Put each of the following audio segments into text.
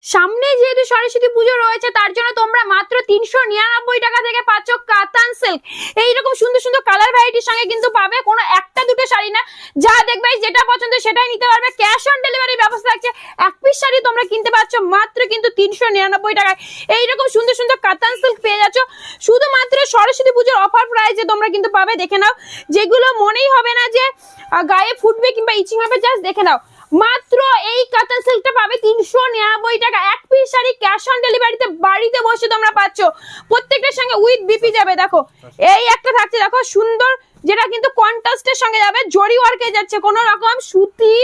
সামনে যেহেতু সরস্বতী পুজো রয়েছে তার জন্য তোমরা মাত্র 399 টাকা থেকে পাচ্ছ কাতান সিল্ক। এইরকম সুন্দর সুন্দর কালার ভ্যারাইটির সঙ্গে কিন্তু পাবে, কোনো একটা দুটো শাড়ি না, যা দেখবে যেটা পছন্দ সেটাই নিতে পারবে। ক্যাশ অন ডেলিভারি ব্যবস্থা থাকছে। এক পিস শাড়ি তোমরা কিনতে পারছো মাত্র কিন্তু 399 টাকায়। এইরকম সুন্দর সুন্দর কাতান সিল্ক পেয়ে যাচ্ছ শুধুমাত্র সরস্বতী পুজোর অফার প্রাইসে তোমরা কিন্তু পাবে। দেখে নাও, যেগুলো মনেই হবে না যে গায়ে ফুটবে কিংবা ইচিং হবে, জাস্ট দেখে নাও। মাত্র এই কাতান সিল্কটা পাবে 399 টাকা। এক পিস শাড়ি ক্যাশ অন ডেলিভারিতে বাড়িতে বসে তোমরা পাচ্ছ। প্রত্যেকটার সঙ্গে উইথ বিপি যাবে। দেখো এই একটা থাকছে, দেখো সুন্দর, যেটা কিন্তু কন্ট্রাস্টের সঙ্গে যাবে, জরি ওয়ার্কে যাচ্ছে, কোনো রকম সুতি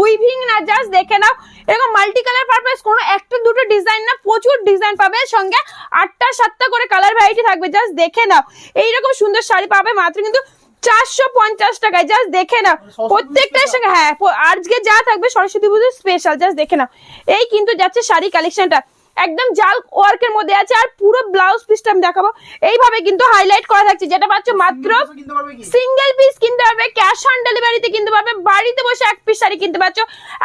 উইভিং না, জাস্ট দেখে নাও। এরকম মাল্টি কালার পারপাস, কোনো একটা দুটো ডিজাইন না, প্রচুর ডিজাইন পাবে, সঙ্গে 8টা 7টা করে কালার ভ্যারাইটি থাকবে, জাস্ট দেখে নাও। এইরকম সুন্দর শাড়ি পাবে মাত্র কিন্তু 450 টাকায়, জাস্ট দেখে নাও। প্রত্যেকটার সঙ্গে হ্যাঁ আজকে যা থাকবে সরস্বতী পুজো স্পেশাল, জাস্ট দেখে নাও। এই কিন্তু যাচ্ছে শাড়ি কালেকশনটা, একদম জাল ওয়ার্কের মধ্যে আছে, আর পুরো ব্লাউজ পিসটা আমি দেখাবো। এইভাবে কিন্তু হাইলাইট করা থাকছে, যেটা পাচ্ছ মাত্র সিঙ্গেল পিস কিনতে পারবে, ক্যাশ অন ডেলিভারিতে কিনতে পারবে, বাড়িতে বসে এক পিস শাড়ি কিনতে পারছো,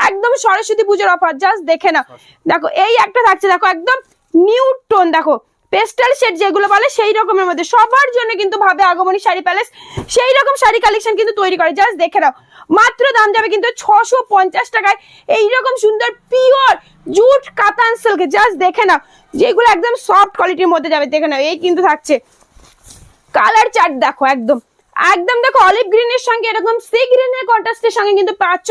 একদম সরস্বতী পুজোর অফার, জাস্ট দেখে নাও। দেখো এই একটা থাকছে, দেখো একদম নিউড টোন, দেখো পেস্টাল শেড যেগুলো বলে সেই রকমের মধ্যে, সবার জন্য কিন্তু ভাবে আগমনী শাড়ি প্যালেস সেই রকম শাড়ি কালেকশন কিন্তু তৈরি করে, জাস্ট দেখে নাও। মাত্র দাম যাবে কিন্তু 650 টাকায়। এইরকম সুন্দর পিওর জুট কাতান সিল্ক, জাস্ট দেখে নাও, যেগুলো একদম সফট কোয়ালিটির মধ্যে যাবে, দেখে নাও। এই কিন্তু থাকছে কালার চার্ট, দেখো একদম একদম দেখো অলিভ গ্রিনের সঙ্গে এরকম সি গ্রিনের কন্ট্রাস্টের সঙ্গে কিন্তু পাচ্ছ,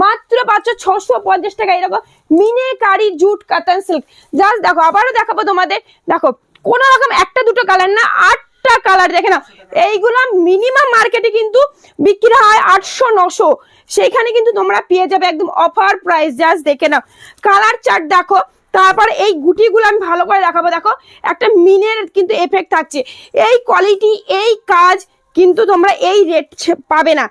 মাত্র পাচ্ছ 650 টাকা। এরকম মিনেকারি জুট কাতান সিল্ক, জাস্ট দেখো আবারও দেখাবো তোমাদের। দেখো কোনো রকম একটা দুটো কালার না, 8টা কালার, দেখে নাও। এইগুলো মিনিমাম মার্কেটে কিন্তু বিক্রি হয় 800-900, সেইখানে কিন্তু তোমরা পেয়ে যাবে একদম অফার প্রাইস, জাস্ট দেখে নাও। কালার চার্ট দেখো, তারপর এই গুটিগুলো আমি ভালো করে দেখাবো। দেখো একটা মিনের কিন্তু এফেক্ট থাকছে, এই কোয়ালিটি এই কাজ কিন্তু তোমরা এই রেট পাবে না,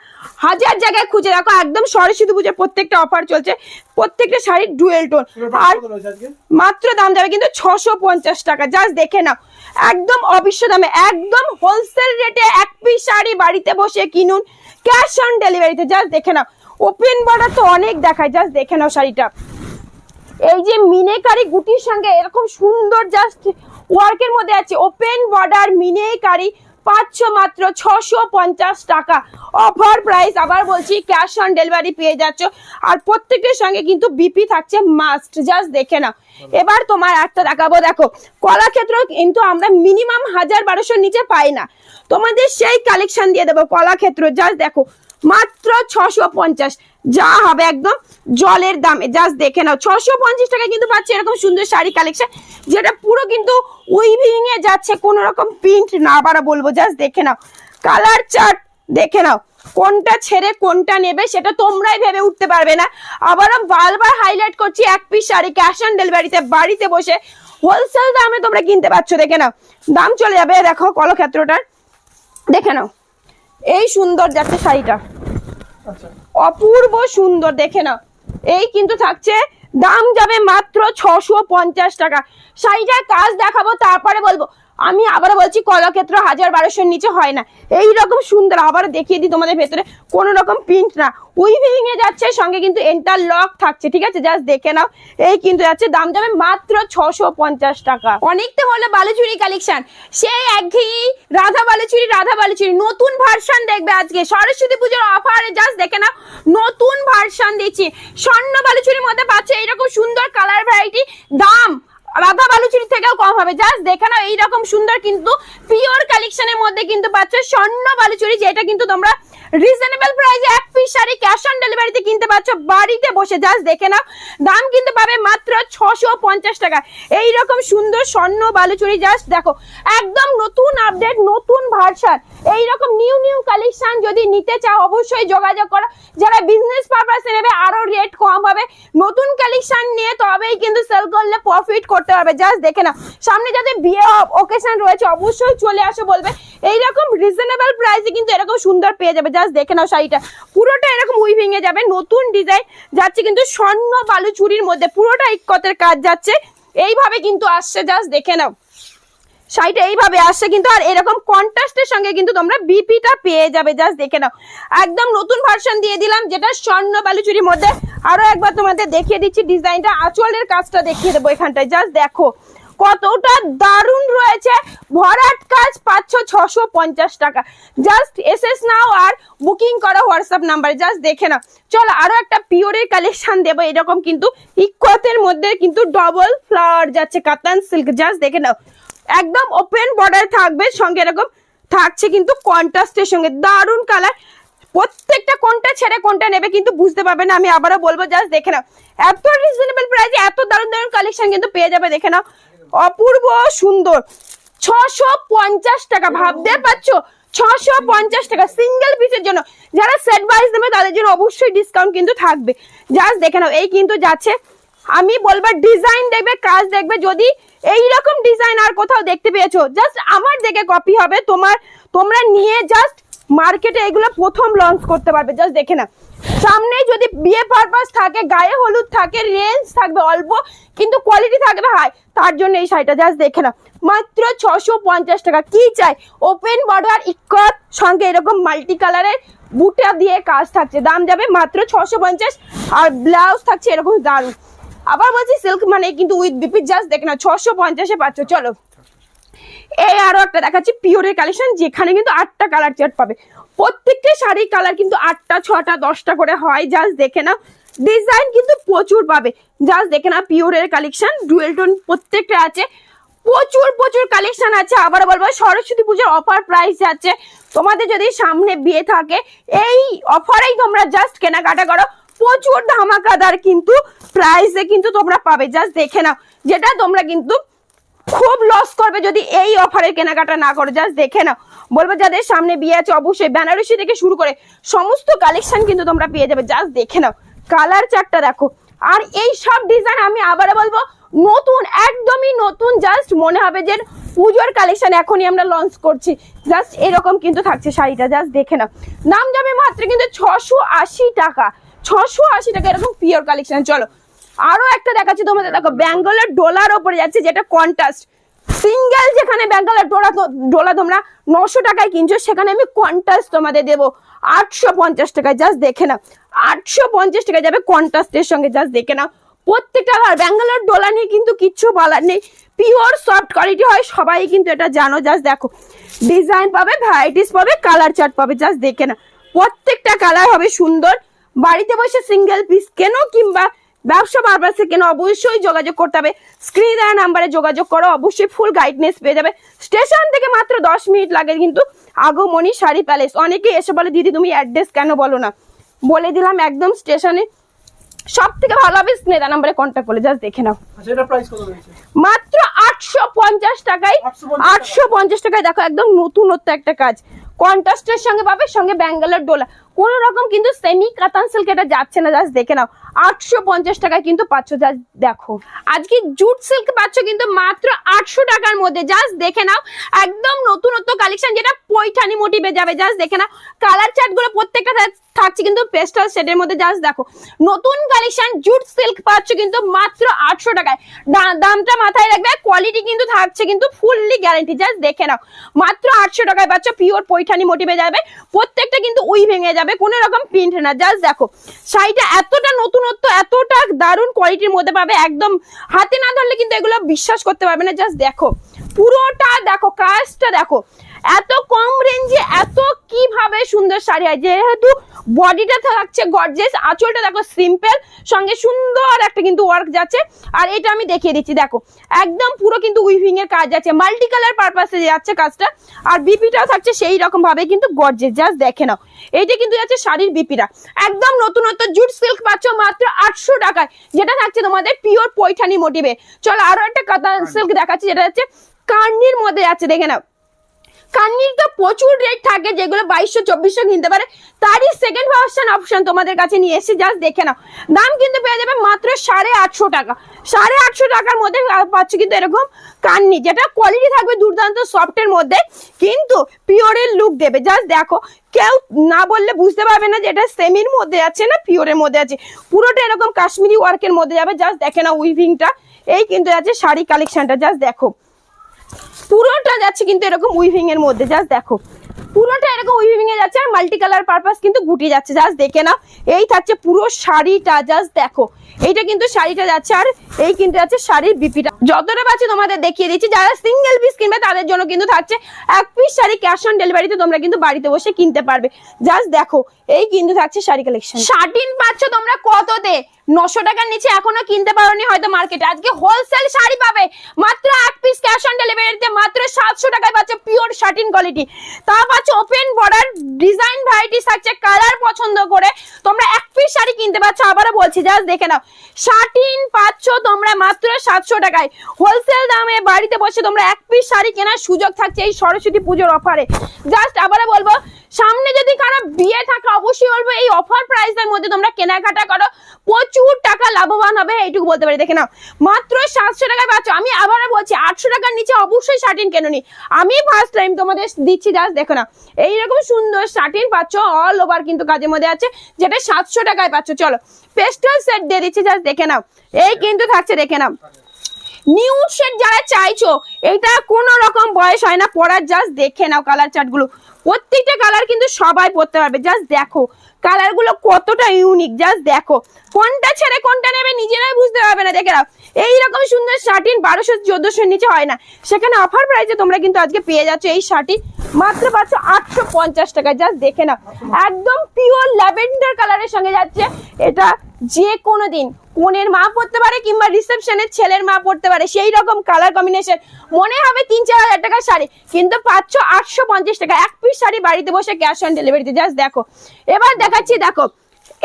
হাজার জায়গায় খুঁজে দেখো। একদম সরস্বতী পুজোর প্রত্যেকটা অফার চলছে, প্রত্যেকটা শাড়ির ডুয়েল টোন, আর মাত্র দাম যাবে কিন্তু 650 টাকা, জাস্ট দেখে নাও। একদম অবিশ্ব দামে, একদম হোলসেল রেটে এক পিস শাড়ি বাড়িতে বসে কিনুন ক্যাশ অন ডেলিভারিতে, জাস্ট দেখে নাও। ওপেন বর্ডার তো অনেক দেখায়, জাস্ট দেখে নাও শাড়িটা। এই যে মিনেকারি গুটির সঙ্গে এরকম সুন্দর জাস্ট ওয়ার্কের মধ্যে আছে, ওপেন বর্ডার মিনেকারি পাচ্ছ মাত্র 650 টাকা অফার প্রাইস। আবার বলছি ক্যাশ অন ডেলিভারি পেয়ে যাচ্ছ, আর প্রত্যেকটার সঙ্গে কিন্তু বিপি থাকছে মাস্ট, জাস্ট দেখে নাও। এবার তোমার একটা দেখাবো, দেখো কলাক্ষেত্র কিন্তু আমরা মিনিমাম 1000-1200 নিচে পাই না, তোমাদের সেই কালেকশন দিয়ে দেবো কলাক্ষেত্র, জাস্ট দেখো মাত্র 650, যা হবে একদম জলের দামে, জাস্ট দেখে নাও। 650 টাকা কিন্তু পাচ্ছে এরকম সুন্দর শাড়ি কালেকশন, যেটা পুরো কিন্তু উইভিং এ যাচ্ছে, কোন রকম প্রিন্ট না, আবারও বলবো, জাস্ট দেখে নাও। কালার চার্ট দেখে নাও, কোনটা ছেড়ে কোনটা নেবে সেটা তোমরাই ভেবে উঠতে পারবে না। আবারও বারবার হাইলাইট করছি, এক পিস শাড়ি ক্যাশ অন ডেলিভারিতে বাড়িতে বসে হোলসেল দামে তোমরা কিনতে পারছো, দেখে নাও। দাম চলে যাবে, দেখো কলক্ষেত্রটার দেখে নাও, এই সুন্দর যাচ্ছে শাড়িটা, অপূর্ব সুন্দর, দেখে নাও। এই কিন্তু থাকছে, দাম যাবে মাত্র 650 টাকা। শাড়িটার কাজ দেখাবো তারপরে বলবো। আমি আবারও বলছি কলাক্ষেত্র 1000-1200 নিচে হয় না। এই রকম সুন্দর আবারও দেখিয়ে দিই তোমাদের, ভেতরে কোনো রকম প্রিন্ট না, উইভিং এ যাচ্ছে, সঙ্গে কিন্তু ইন্টারলক থাকছে, ঠিক আছে, জাস্ট দেখে নাও। এই কিন্তু যাচ্ছে, দাম যাবে মাত্র 650 টাকা। অনেকটা হলো বালুচুরি কালেকশন, সেই একঘেয়েই রাধা বালুচুরি নতুন ভার্সন দেখবে আজকে সরস্বতী পুজোর অফারে, জাস্ট দেখে নাও। নতুন ভার্সন দিচ্ছি, স্বর্ণ বালুচুরির মধ্যে পাচ্ছে এইরকম সুন্দর কালার ভ্যারাইটি, দাম রাধা বালুচুরি থেকেও কম হবে, জাস্ট দেখে নাও। এইরকম সুন্দর কিন্তু পিওর কালেকশনের মধ্যে কিন্তু পাচ্ছ স্বর্ণ বালুচুরি, যেটা কিন্তু তোমরা রিজনেবল প্রাইসে এক পিস শাড়ি ক্যাশ অন ডেলিভারিতে কিনতে পারছো বাড়িতে বসে, জাস্ট দেখে নাও। দাম কিন্তু পাবে মাত্র 650 টাকা। এইরকম সুন্দর স্বর্ণ বালুচুরি, জাস্ট দেখো একদম নতুন আপডেট, নতুন ভার্সন। এইরকম নিউ কালেকশন যদি নিতে চাও অবশ্যই যোগাযোগ করো, যারা বিজনেস পারপাসে নেবে আরো রেট কম হবে। নতুন কালেকশন নিয়ে তবেই কিন্তু সেল করলে প্রফিট করতে পারবে, জাস্ট দেখে নাও। সামনে যাদের বিয়ে ওকেশন রয়েছে অবশ্যই চলে আসো বলবে, এইরকম রিজনেবল প্রাইসে কিন্তু এরকম সুন্দর পেয়ে যাবে, জাস্ট দেখে নাও। শাড়িটা পুরোটা এরকম উইভিং এ যাবে, নতুন ডিজাইন যাচ্ছে কিন্তু স্বর্ণ বালুচুরির মধ্যে, পুরোটা ইক্কতের কাজ যাচ্ছে, এইভাবে কিন্তু আসছে, জাস্ট দেখে নাও। শাড়িটা এইভাবে আসছে কিন্তু, আর এরকম কন্ট্রাস্টের সঙ্গে কিন্তু তোমরা বিপিটা পেয়ে যাবে। জাস্ট দেখে নাও, একদম নতুন ভার্সন দিয়ে দিলাম, যেটা স্বর্ণ বালুচুরির মধ্যে। আরো একবার তোমাদের দেখিয়ে দিচ্ছি ডিজাইনটা, আঁচলের কাজটা দেখিয়ে দেবো এখানটায়। জাস্ট দেখো কতটা দারুণ রয়েছে, ভরাট কাজ, পাচ্ছ 650 টাকা। জাস্ট এসএস নাও আর বুকিং করো হোয়াটসঅ্যাপ নাম্বারে। জাস্ট দেখে নাও। চলো আরো একটা পিওরের কালেকশন দেবো, এরকম কিন্তু ইকোয়াতের মধ্যে কিন্তু ডবল ফ্লাওয়ার যাচ্ছে কাতান সিল্ক। জাস্ট দেখে নাও, একদম ওপেন বর্ডার থাকবে, সঙ্গে এরকম থাকছে কিন্তু কন্ট্রাস্টের সঙ্গে দারুণ কালার। প্রত্যেকটা কোনটা ছেড়ে কোনটা নেবে কিন্তু বুঝতে পারবে না, আমি আবারও বলবো। জাস্ট দেখে নাও, এত রিজনেবল প্রাইসে এত দারুণ দারুণ কালেকশন কিন্তু পেয়ে যাবে। দেখে নাও, অপূর্ব সুন্দর। 650 টাকা, ভাবতে পারছো 650 টাকা সিঙ্গেল পিসের জন্য। যারা সেট ওয়াইজ নেবে তাদের জন্য অবশ্যই ডিসকাউন্ট কিন্তু থাকবে। জাস্ট দেখে নাও, এই কিন্তু যাচ্ছে। আমি বলবো ডিজাইন দেখবে, কাজ দেখবে, যদি এইরকম ডিজাইন আর কোথাও দেখতে পেয়েছো জাস্ট আমার দেখে কপি হবে, তোমরা নিয়ে জাস্ট মার্কেটে এগুলো প্রথম লঞ্চ করতে পারবে। জাস্ট দেখে না, সামনে যদি বিয়ে পারপাস থাকে, গায়ে হলুদ থাকে, রেঞ্জ থাকবে অল্প কিন্তু কোয়ালিটি থাকবে হাই, তার জন্য এই শাড়িটা। জাস্ট দেখে না, মাত্র 650 টাকা। কি চাই, ওপেন বর্ডার ইকট সঙ্গে এরকম মাল্টি কালারের বুটা দিয়ে কাজ থাকছে, দাম যাবে মাত্র 650। আর ব্লাউজ থাকছে এরকম দারুণ। আবার বলছি সিল্ক মানে কিন্তু উইথ বিপি। জাস্ট দেখে না, 650-এ পাচ্ছ। চলো এই আরো একটা দেখাচ্ছি পিওরের কালেকশন, যেখানে কিন্তু 8টা কালার চার্ট পাবে। প্রত্যেকটা শাড়ির কালার কিন্তু 8টা 6টা 10টা করে হয়। জাস্ট দেখে নাও, ডিজাইন কিন্তু প্রচুর পাবে। জাস্ট দেখে নাও, পিওরের কালেকশন ডুয়েল টোন প্রত্যেকটা আছে, প্রচুর প্রচুর কালেকশন আছে। আবার বলবো সরস্বতী পুজোর অফার প্রাইস আছে, তোমাদের যদি সামনে বিয়ে থাকে এই অফারেই তোমরা জাস্ট কেনাকাটা করো। প্রচুর ধামাকাদার কিন্তু প্রাইসে কিন্তু তোমরা পাবে। জাস্ট দেখে নাও, যেটা তোমরা কিন্তু খুব লস করবে যদি এই অফারে কেনাকাটা না করো। জাস্ট দেখে নাও, বলবো যাদের সামনে বিয়ে আছে অবশ্যই বেনারসি থেকে শুরু করে সমস্ত কালেকশন কিন্তু তোমরা পেয়ে যাবে। জাস্ট দেখে নাও, কালার চার্টটা দেখো। আর এই সব ডিজাইন আমি আবারও বলবো নতুন, একদমই নতুন। জাস্ট মনে হবে যে পুজোর কালেকশন এখনই আমরা লঞ্চ করছি। জাস্ট এরকম কিন্তু থাকছে শাড়িটা। জাস্ট দেখে নাও, দাম যাবে মাত্র কিন্তু 680 টাকা। 680 টাকা এরকম পিওর কালেকশন। চলো আরো একটা দেখাচ্ছি তোমাদের, দেখো বেঙ্গলের ডলার ওপরে যাচ্ছে, যেটা কন্ট্রাস্ট সিঙ্গেল। যেখানে বেঙ্গলের ডোলা তোমরা 900 টাকায় কিনছো, সেখানে আমি কন্ট্রাস্ট তোমাদের দেবো 850 টাকায়। জাস্ট দেখে নাও, 850 টাকায় যাবে কন্ট্রাস্টের সঙ্গে। জাস্ট দেখে নাও, প্রত্যেকটা আর বেঙ্গলের ডোলা নিয়ে কিন্তু কিচ্ছু বলার নেই, পিওর সফট কোয়ালিটি হয়, সবাই কিন্তু এটা জানো। জাস্ট দেখো, ডিজাইন পাবে, ভ্যারাইটিস পাবে, কালার চার্ট পাবে। জাস্ট দেখে না, প্রত্যেকটা কালার হবে সুন্দর। বাড়িতে বসে সিঙ্গেল পিস কেন কিংবা ব্যবসা পারপাসে কেন অবশ্যই যোগাযোগ করতে হবে। স্ক্রিনে দেওয়া নাম্বারে যোগাযোগ করো, অবশ্যই ফুল গাইডনেস পেয়ে যাবে। স্টেশন থেকে মাত্র 10 মিনিট লাগে কিন্তু আগমনী শাড়ি প্যালেস। অনেকে এসে বলে দিদি তুমি অ্যাড্রেস কেন বলো না, বলে দিলাম একদম স্টেশনে সব থেকে ভালো হবে। স্ক্রিনে দেওয়া নাম্বারে কন্ট্যাক্ট করলে। জাস্ট দেখে নাও, মাত্র 850 টাকায়। 850 টাকায় দেখো, একদম নতুনত্ব একটা কাজ, কন্ট্রাস্টের সঙ্গে পাবে, সঙ্গে ব্যাঙ্গালোর ডোলা। কোন রকম কিন্তু সেমি কাতান সিল্ক এটা যাচ্ছে না। জাস্ট দেখে নাও, 850 টাকায় কিন্তু পাচ্ছ। জাস্ট দেখো, আজকে জুট সিল্ক পাচ্ছ কিন্তু মাত্র 800 টাকার মধ্যে। জাস্ট দেখে নাও, একদম নতুনত্ব কালেকশন, যেটা পৈঠানি মোটিভে যাবে। জাস্ট দেখে নাও, কালার চার্ট গুলো প্রত্যেকটা থাকছে কিন্তু পেস্টাল সেটের মধ্যে। জাস্ট দেখো, নতুন কালেকশন জুট সিল্ক পাচ্ছ কিন্তু মাত্র 800 টাকায়। দামটা মাথায় রাখবে, কোয়ালিটি কিন্তু থাকছে কিন্তু ফুললি গ্যারান্টি। জাস্ট দেখে নাও, মাত্র 800 টাকায় পাচ্ছ, পিওর পৈঠানি মোটিভে যাবে। প্রত্যেকটা কিন্তু উই ভেঙে যাবে, কোনো রকম প্রিন্ট না। জাস্ট দেখো, শাড়িটা এতটা নতুনত্ব, এতটা দারুণ কোয়ালিটির মধ্যে পাবে, একদম হাতে না ধরলে কিন্তু এগুলো বিশ্বাস করতে পারবে না। জাস্ট দেখো, পুরোটা দেখো, কাজটা দেখো, এত কম রেঞ্জে এত কিভাবে সুন্দর শাড়ি হয়। যেহেতু বডিটা থাকছে গর্জিয়াস, আঁচলটা দেখো সিম্পল, সঙ্গে সুন্দর একটা কিন্তু ওয়ার্ক যাচ্ছে। আর এটা আমি দেখিয়ে দিচ্ছি, দেখো একদম পুরো কিন্তু উইভিং এর কাজ আছে, মাল্টি কালার পারপাসে যাচ্ছে কাজটা। আর বিপিটাও থাকছে সেই রকম ভাবে কিন্তু গর্জিয়াস। জাস্ট দেখে নাও, এইটা কিন্তু যাচ্ছে শাড়ির বিপিটা, একদম নতুনত্ব জুট সিল্ক পাচ্ছ মাত্র 800 টাকায়, যেটা থাকছে তোমাদের পিওর পৈঠানি মোটিভে। চলো আরো একটা কাতান সিল্ক দেখাচ্ছি, যেটা হচ্ছে কার্নির মধ্যে যাচ্ছে। দেখে নাও, কার্নির তো প্রচুর রেট থাকে, যেগুলো 2200-2400 কিনতে পারে, তারই সেকেন্ড ভার্সন অপশন তোমাদের কাছে নিয়ে এসেছি। জাস্ট দেখে নাও, দাম কিন্তু পেয়ে যাবে মাত্র 850 টাকা। 850 টাকার মধ্যে পাচ্ছ কিন্তু এরকম কার্নি, যেটা কোয়ালিটি থাকবে দুর্দান্ত সফটের মধ্যে, কিন্তু পিওরের লুক দেবে। জাস্ট দেখো, কেউ না বললে বুঝতে পারবে না যে এটা সেমির মধ্যে আছে না পিওরের মধ্যে আছে, পুরোটা এরকম কাশ্মীরি ওয়ার্কের মধ্যে যাবে। জাস্ট দেখে নাও, উইভিংটা এই কিন্তু আছে শাড়ি কালেকশনটা। জাস্ট দেখো, পুরোটা যাচ্ছে কিন্তু এরকম উইভিং এর মধ্যে, জাস্ট দেখো পুরোটা এরকম উইভিং এ যাচ্ছে আর মাল্টি কালার পারপাস কিন্তু গুটি যাচ্ছে, জাস্ট দেখে নাও। এই থাকছে পুরো শাড়িটা, জাস্ট দেখো এইটা কিন্তু শাড়িটা যাচ্ছে আর এই কিন্তু যাচ্ছে শাড়ির বিপিটা। যতটা পাচ্ছি তোমাদের দেখিয়ে দিচ্ছি, যারা সিঙ্গেল পিস কিনবে তাদের জন্য কিন্তু থাকছে এক পিস শাড়ি ক্যাশ অন ডেলিভারিতে তোমরা কিন্তু বাড়িতে বসে কিনতে পারবে। জাস্ট দেখো এই কিন্তু থাকছে শাড়ি কালেকশন। শার্টিন পাচ্ছ তোমরা কততে? 900 টাকার নিচে এখনো কিনতে পারোনি হয়তো মার্কেটে, আজকে হোলসেল শাড়ি পাবে মাত্র এক পিস ক্যাশ অন ডেলিভারিতে মাত্র 700 টাকায় পাচ্ছ পিওর শার্টিন কোয়ালিটি। তা পাচ্ছ ওপেন বর্ডার ডিজাইন ভ্যারাইটিস থাকছে, কালার পছন্দ করে তোমরা এক পিস শাড়ি কিনতে পারছো। আবারও বলছি জাস্ট দেখে নাও, শার্টিন পাচ্ছ তোমরা মাত্র 700 টাকায় হোলসেল দামে বাড়িতে বসে তোমরা এক পিস শাড়ি কেনার সুযোগ থাকছে এই সরস্বতী পুজোর অফারে। জাস্ট আবারও বলবো, সামনে যদি কারো বিয়ে থাকে অবশ্যই বলবো এই অফার প্রাইসের মধ্যে তোমরা কেনাকাটা করো, প্রচুর টাকা লাভবান হবে এইটুকু বলতে পারি। দেখে নাও মাত্র 700 টাকায় পাচ্ছ। আমি আবারও বলছি 800 টাকার নিচে অবশ্যই শার্টিন কেননি, আমি ফার্স্ট টাইম তোমাদের দিচ্ছি। জাস্ট দেখো না এইরকম সুন্দর শার্টিন পাচ্ছ, অল ওভার কিন্তু কাজের মধ্যে আছে, যেটা 700 টাকায় পাচ্ছ। চলো পেস্টাল সেট দিয়ে দিচ্ছি, জাস্ট দেখে নাও এই কিন্তু থাকছে। দেখে নাও নিউড শেড যারা চাইছো, এটা কোনো রকম বয়স হয় না পরার। জাস্ট দেখে নাও কালার চার্ট গুলো, প্রত্যেকটা কালার কিন্তু সবাই পরতে পারবে। জাস্ট দেখো কালার গুলো কতটা ইউনিক, জাস্ট দেখো কোনটা ছেড়ে কোনটা নেবে নিজেরাই বুঝতে পারবে না। দেখে নাও এইরকম সুন্দর শার্টিন 1200-1400 নিচে হয় না, সেখানে অফার প্রাইসে তোমরা কিন্তু আজকে পেয়ে যাচ্ছ এই শার্টি মাত্র পাচ্ছ 850 টাকায়। জাস্ট দেখে নাও একদম পিওর ল্যাভেন্ডার কালারের সঙ্গে যাচ্ছে এটা। যে কোনো দিন কনের মা পড়তে পারে কিংবা রিসেপশনের ছেলের মা পড়তে পারে, সেই রকম কালার কম্বিনেশন। মনে হবে 3-4 হাজার টাকার শাড়ি, কিন্তু পাচ্ছ 850 টাকা এক পিস শাড়ি বাড়িতে বসে ক্যাশ অন ডেলিভারিতে। জাস্ট দেখো এবার দেখাচ্ছি, দেখো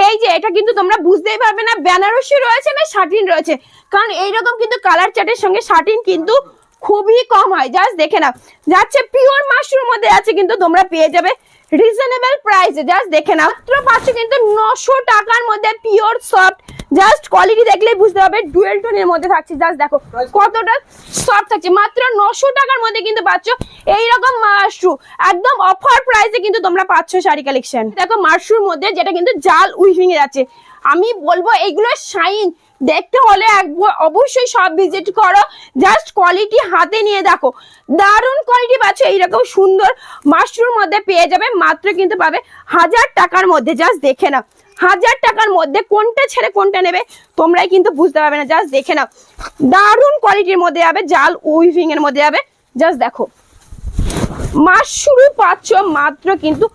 এই যে এটা কিন্তু তোমরা বুঝতেই পারবে না বেনারসি রয়েছে না শার্টিন রয়েছে, কারণ এইরকম কিন্তু কালার চার্টের সঙ্গে শার্টিন কিন্তু খুবই কম হয়। জাস্ট দেখে নাও যাচ্ছে পিওর মাশরুমের মধ্যে আছে, কিন্তু তোমরা পেয়ে যাবে রিজনেবল প্রাইসে। জাস্ট দেখে নাও মাত্র পাচ্ছ কিন্তু 900 টাকার মধ্যে পিওর সফট। জাস্ট কোয়ালিটি দেখলেই বুঝতে হবে ডুয়েল টোনের মধ্যে থাকছে। জাস্ট দেখো কতটা সফট থাকছে, মাত্র 900 টাকার মধ্যে কিন্তু পাচ্ছ এইরকম মাশরুম একদম অফার প্রাইসে কিন্তু তোমরা পাচ্ছ শাড়ি কালেকশন। দেখো মাশরুমের মধ্যে যেটা কিন্তু জাল উইভিং এ যাচ্ছে। আমি বলবো এইগুলো শাইন দেখতে হলে অবশ্যই সব ভিজিট করো, জাস্ট কোয়ালিটি হাতে নিয়ে দেখো দারুণ কোয়ালিটি পাচ্ছ। এইরকম সুন্দর মাশরুমের মধ্যে পেয়ে যাবে মাত্র কিন্তু পাবে 1000 টাকার মধ্যে। জাস্ট দেখে নাও 1000 টাকার মধ্যে কোনটা ছেড়ে কোনটা নেবে তোমরাই কিন্তু বুঝতে পারবে না। জাস্ট দেখে নাও দারুণ কোয়ালিটির মধ্যে যাবে, জাল উইভিং এর মধ্যে যাবে। জাস্ট দেখো মাশরুম পাচ্ছ মাত্র কিন্তু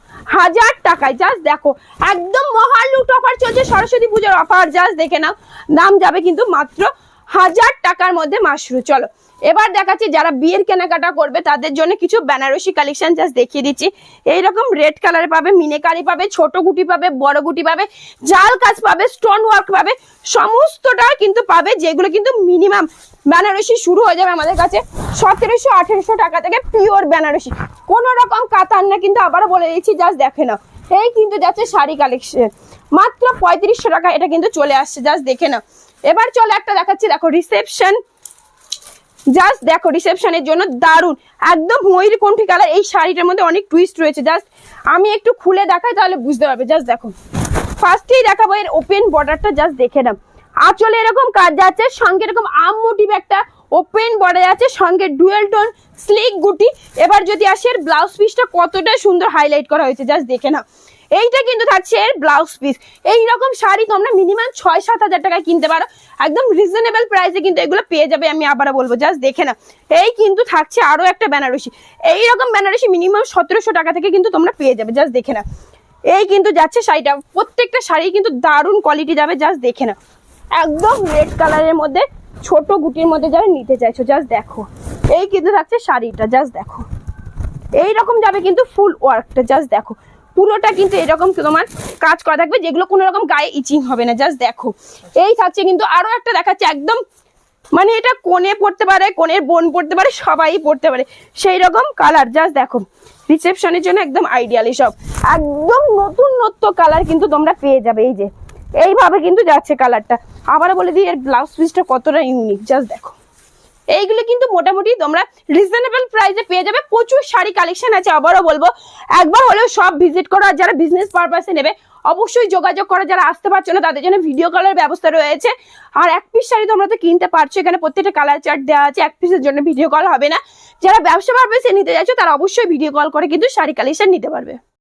1000 টাকায়। জাস্ট দেখো একদম মহা লুট অফার চলছে সরস্বতী পুজোর অফার। জাস্ট দেখে নাও দাম যাবে কিন্তু মাত্র 1000 টাকার মধ্যে মাশরুম। চলো এবার দেখাচ্ছি যারা বিয়ের কেনাকাটা করবে তাদের জন্য কিছু বেনারসি কালেকশন জাস্ট দেখিয়ে দিচ্ছি। এইরকম রেড কালারে পাবে, মিনেকারি পাবে, ছোট গুটি পাবে, বড় গুটি পাবে, জাল কাজ পাবে, স্টোন ওয়ার্ক পাবে, সমস্তটা কিন্তু পাবে, যেগুলো কিন্তু মিনিমাম বেনারসি শুরু হয়ে যাবে আমাদের কাছে 1700-1800 টাকা থেকে পিওর বেনারসি, কোন রকম কাতার না। কিন্তু আবারও বলে দিচ্ছি জাস্ট দেখে নাও এই কিন্তু যাচ্ছে শাড়ি কালেকশন মাত্র 3500 টাকা, এটা কিন্তু চলে আসছে। জাস্ট দেখে নাও এবার চলো একটা দেখাচ্ছি, দেখো রিসেপশন। জাস্ট দেখো রিসেপশনের জন্য দারুন একদম ময়ূরকণ্ঠী কালার। এই শাড়িটার মধ্যে অনেক টুইস্ট রয়েছে, জাস্ট আমি একটু খুলে দেখাই তাহলে বুঝতে পারবে। জাস্ট দেখো ফার্স্টেই দেখাবো এর ওপেন বর্ডারটা, জাস্ট দেখে নাও আঁচলে এরকম কাজ যাচ্ছে, সঙ্গে এরকম আম মোটিভ একটা ওপেন বর্ডার আছে, সঙ্গে ডুয়েল টোন স্লিক গুটি। এবার যদি আসে এর ব্লাউজ পিসটা কতটা সুন্দর হাইলাইট করা হয়েছে, জাস্ট দেখে নাও এইটা কিন্তু থাকছে এর ব্লাউজ পিস। এইরকম শাড়ি তোমরা মিনিমাম 6-7 হাজার টাকায় কিনতে পারো, একদম রিজনেবল প্রাইসে কিন্তু এগুলো পেয়ে যাবে। আমি আবারও বলবো জাস্ট দেখে না এই কিন্তু থাকছে আরো একটা বেনারসি, এইরকম বেনারসি মিনিমাম 1700 টাকা থেকে কিন্তু তোমরা পেয়ে যাবে। জাস্ট দেখে না এই কিন্তু যাচ্ছে শাড়িটা, প্রত্যেকটা শাড়ি কিন্তু দারুণ কোয়ালিটি যাবে। জাস্ট দেখে না একদম রেড কালারের মধ্যে ছোট গুটির মধ্যে যারা নিতে চাইছো, জাস্ট দেখো এই কিন্তু থাকছে শাড়িটা। জাস্ট দেখো এইরকম যাবে কিন্তু ফুল ওয়ার্কটা। জাস্ট দেখো পুরোটা কিন্তু এরকম তোমার কাজ করা থাকবে, যেগুলো কোনো রকম গায়ে ইচিং হবে না। জাস্ট দেখো এই থাকছে কিন্তু আরো একটা দেখাচ্ছে একদম, মানে এটা কোণে পড়তে পারে, কোণের বোন পড়তে পারে, সবাই পড়তে পারে সেই রকম কালার। জাস্ট দেখো রিসেপশনের জন্য একদম আইডিয়াল, সব একদম নতুনত্ব কালার কিন্তু তোমরা পেয়ে যাবে। এই যে এইভাবে কিন্তু যাচ্ছে কালারটা। আবারও বলে দিই এর ব্লাউজ পিসটা কতটা ইউনিক, জাস্ট দেখো এইগুলো কিন্তু মোটামুটি তোমরা রিজনেবল প্রাইসে পেয়ে যাবে। প্রচুর শাড়ি কালেকশন আছে, আবারও বলবো একবার হলেও সব ভিজিট করো। আর যারা বিজনেস পারপাসে নেবে অবশ্যই যোগাযোগ করো, যারা আসতে পারছো না তাদের জন্য ভিডিও কলের ব্যবস্থা রয়েছে। আর এক পিস শাড়ি তোমরা তো কিনতে পারছো, এখানে প্রত্যেকটা কালার চার্ট দেওয়া আছে, এক পিসের জন্য ভিডিও কল হবে না। যারা ব্যবসা পারপাসে নিতে যাচ্ছ তারা অবশ্যই ভিডিও কল করে কিন্তু শাড়ি কালেকশন নিতে পারবে।